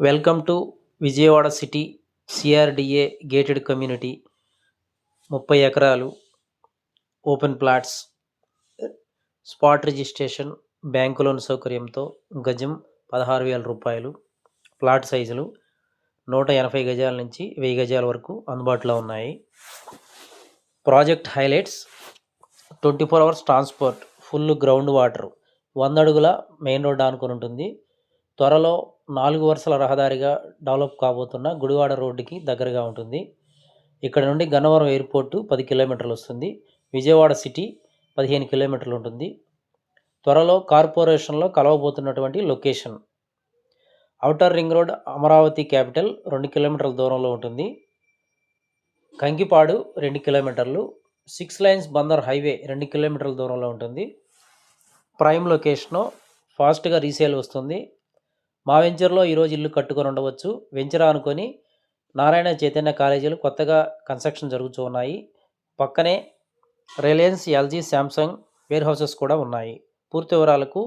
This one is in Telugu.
Welcome to Vijayawada city CRDA gated community. 30 ఎకరాలు open plots, spot registration, bank loan సౌకర్యంతో గజం 16,000 రూపాయలు. ప్లాట్ సైజులు 180 గజాల నుంచి 1000 గజాల వరకు అందుబాటులో ఉన్నాయి. Project highlights: 24 hours transport, full ground water, 100 అడుగుల మెయిన్ రోడ్ ఆనుకొని ఉంటుంది. త్వరలో 4 వరుసల రహదారిగా డెవలప్ కాబోతున్న గుడివాడ రోడ్డుకి దగ్గరగా ఉంటుంది. ఇక్కడ నుండి గన్నవరం ఎయిర్పోర్టు 10 కిలోమీటర్లు వస్తుంది. విజయవాడ సిటీ 15 కిలోమీటర్లు ఉంటుంది. త్వరలో కార్పొరేషన్లో కలవబోతున్నటువంటి location. Outer ring road Amaravati capital 2 కిలోమీటర్ల దూరంలో ఉంటుంది. కంకిపాడు 2 కిలోమీటర్లు, 6 లైన్స్ బందర్ హైవే 2 కిలోమీటర్ల దూరంలో ఉంటుంది. ప్రైమ్ లొకేషను, ఫాస్ట్గా రీసేల్ వస్తుంది. మా వెంచర్లో ఈరోజు ఇల్లు కట్టుకొని ఉండవచ్చు. వెంచర్ అనుకొని నారాయణ చైతన్య కాలేజీలు కొత్తగా కన్స్ట్రక్షన్ జరుగుతూ ఉన్నాయి. పక్కనే Reliance, LG, Samsung warehouses కూడా ఉన్నాయి. పూర్తి వివరాలకు